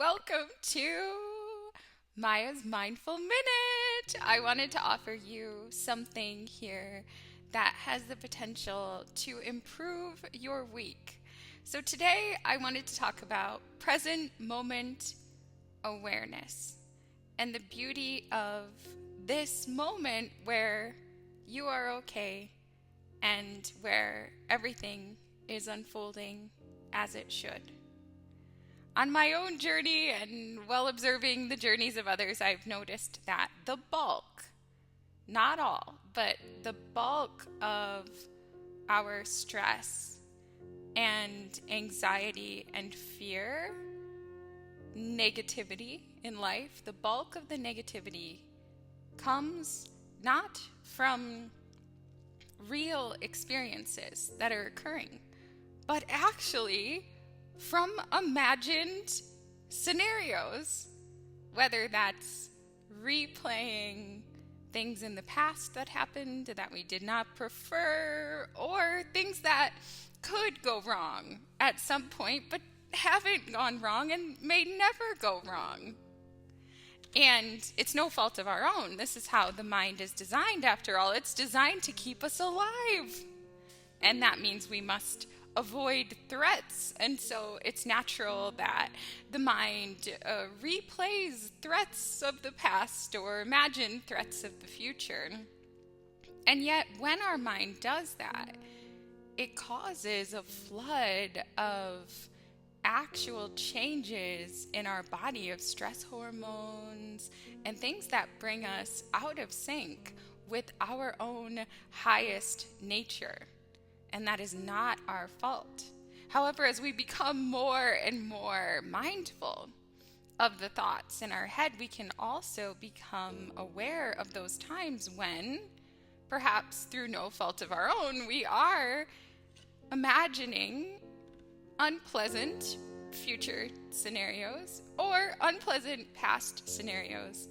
Welcome to Maya's Mindful Minute. I wanted to offer you something here that has the potential to improve your week. So, today I wanted to talk about present moment awareness and the beauty of this moment where you are okay and where everything is unfolding as it should. On my own journey and while observing the journeys of others, I've noticed that the bulk, not all, but the bulk of our stress and anxiety and fear, negativity in life, the bulk of the negativity comes not from real experiences that are occurring, but actually from imagined scenarios, whether that's replaying things in the past that happened that we did not prefer, or things that could go wrong at some point but haven't gone wrong and may never go wrong. And it's no fault of our own. This is how the mind is designed, after all. It's designed to keep us alive. And that means we must avoid threats. And so it's natural that the mind replays threats of the past or imagine threats of the future. And yet, when our mind does that, it causes a flood of actual changes in our body of stress hormones and things that bring us out of sync with our own highest nature. And that is not our fault. However, as we become more and more mindful of the thoughts in our head, we can also become aware of those times when, perhaps through no fault of our own, we are imagining unpleasant future scenarios or unpleasant past scenarios.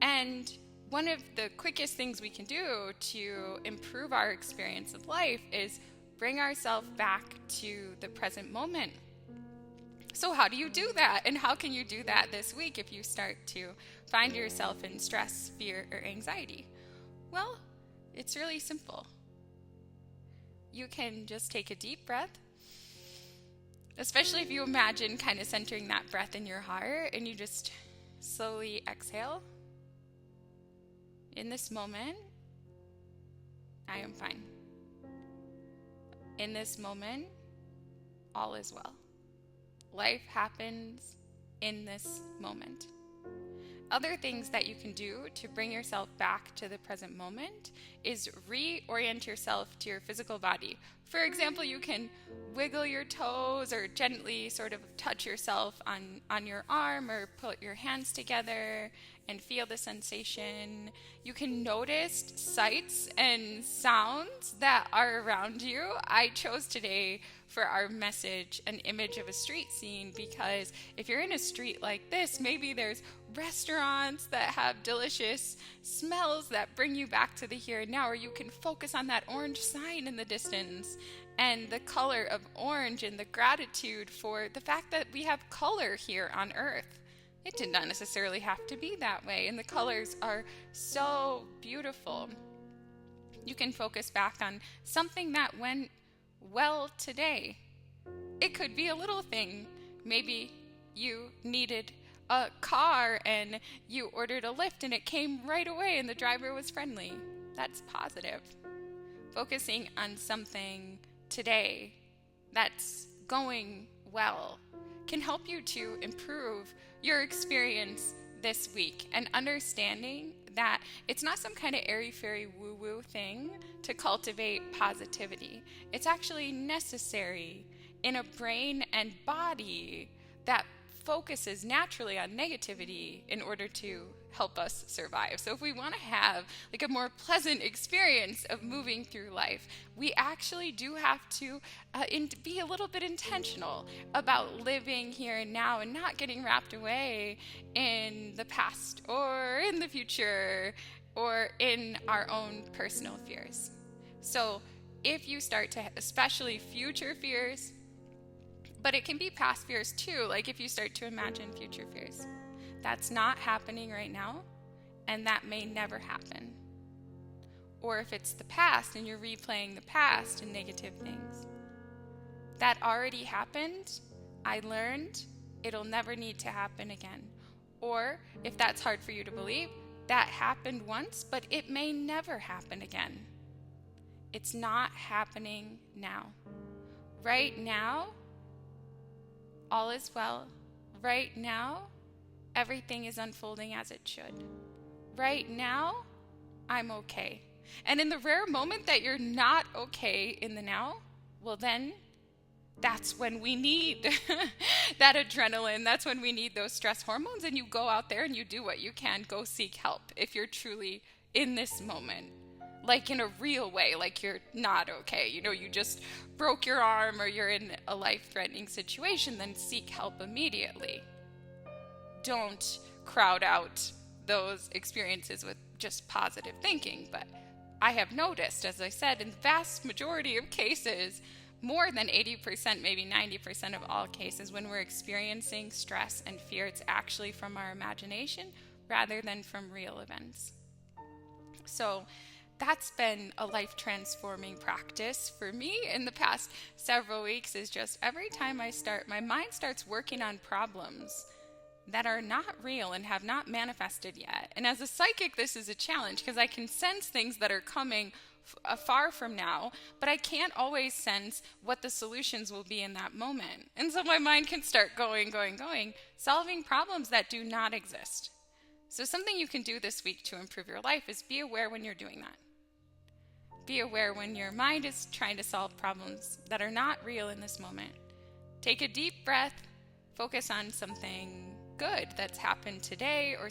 And one of the quickest things we can do to improve our experience of life is bring ourselves back to the present moment. So how do you do that? And how can you do that this week if you start to find yourself in stress, fear, or anxiety? Well, it's really simple. You can just take a deep breath, especially if you imagine kind of centering that breath in your heart, and you just slowly exhale. In this moment, I am fine. In this moment, all is well. Life happens in this moment. Other things that you can do to bring yourself back to the present moment is reorient yourself to your physical body. For example, you can wiggle your toes or gently sort of touch yourself on your arm, or put your hands together and feel the sensation. You can notice sights and sounds that are around you. I chose today for our message an image of a street scene, because if you're in a street like this, maybe there's restaurants that have delicious smells that bring you back to the here and now, or you can focus on that orange sign in the distance and the color of orange and the gratitude for the fact that we have color here on earth. It did not necessarily have to be that way, and the colors are so beautiful. You can focus back on something that went well today. It could be a little thing. Maybe you needed a car and you ordered a Lyft and it came right away and the driver was friendly. That's positive. Focusing on something today that's going well can help you to improve your experience this week, and understanding that it's not some kind of airy-fairy woo-woo thing to cultivate positivity. It's actually necessary in a brain and body that focuses naturally on negativity in order to help us survive. So if we want to have like a more pleasant experience of moving through life, we actually do have to be a little bit intentional about living here and now and not getting wrapped away in the past or in the future or in our own personal fears. So if you start to, especially future fears, But it can be past fears too, like if you start to imagine future fears. That's not happening right now, and that may never happen. Or if it's the past and you're replaying the past and negative things. That already happened, I learned, it'll never need to happen again. Or if that's hard for you to believe, that happened once, but it may never happen again. It's not happening now. Right now, all is well. Right now, everything is unfolding as it should. Right now, I'm okay. And in the rare moment that you're not okay in the now, well then, that's when we need that adrenaline. That's when we need those stress hormones. And you go out there and you do what you can. Go seek help if you're truly in this moment. Like in a real way, like you're not okay. You just broke your arm or you're in a life-threatening situation, then seek help immediately. Don't crowd out those experiences with just positive thinking. But I have noticed, as I said, in the vast majority of cases, more than 80%, maybe 90% of all cases, when we're experiencing stress and fear, it's actually from our imagination rather than from real events. So that's been a life-transforming practice for me in the past several weeks, is just every time my mind starts working on problems that are not real and have not manifested yet. And as a psychic, this is a challenge because I can sense things that are coming far from now, but I can't always sense what the solutions will be in that moment. And so my mind can start going, solving problems that do not exist. So something you can do this week to improve your life is be aware when you're doing that. Be aware when your mind is trying to solve problems that are not real in this moment. Take a deep breath, focus on something good that's happened today, or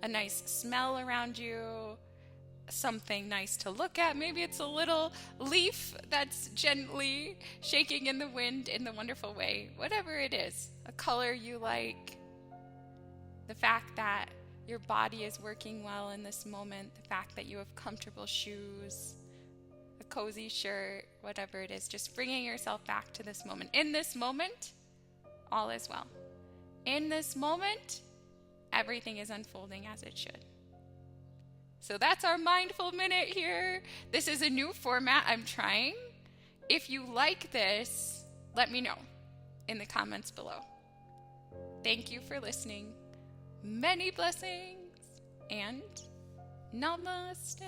a nice smell around you, something nice to look at. Maybe it's a little leaf that's gently shaking in the wind in the wonderful way. Whatever it is, a color you like, the fact that your body is working well in this moment, the fact that you have comfortable shoes, a cozy shirt, whatever it is, just bringing yourself back to this moment. In this moment, all is well. In this moment, everything is unfolding as it should. So that's our mindful minute here. This is a new format I'm trying. If you like this, let me know in the comments below. Thank you for listening. Many blessings and namaste.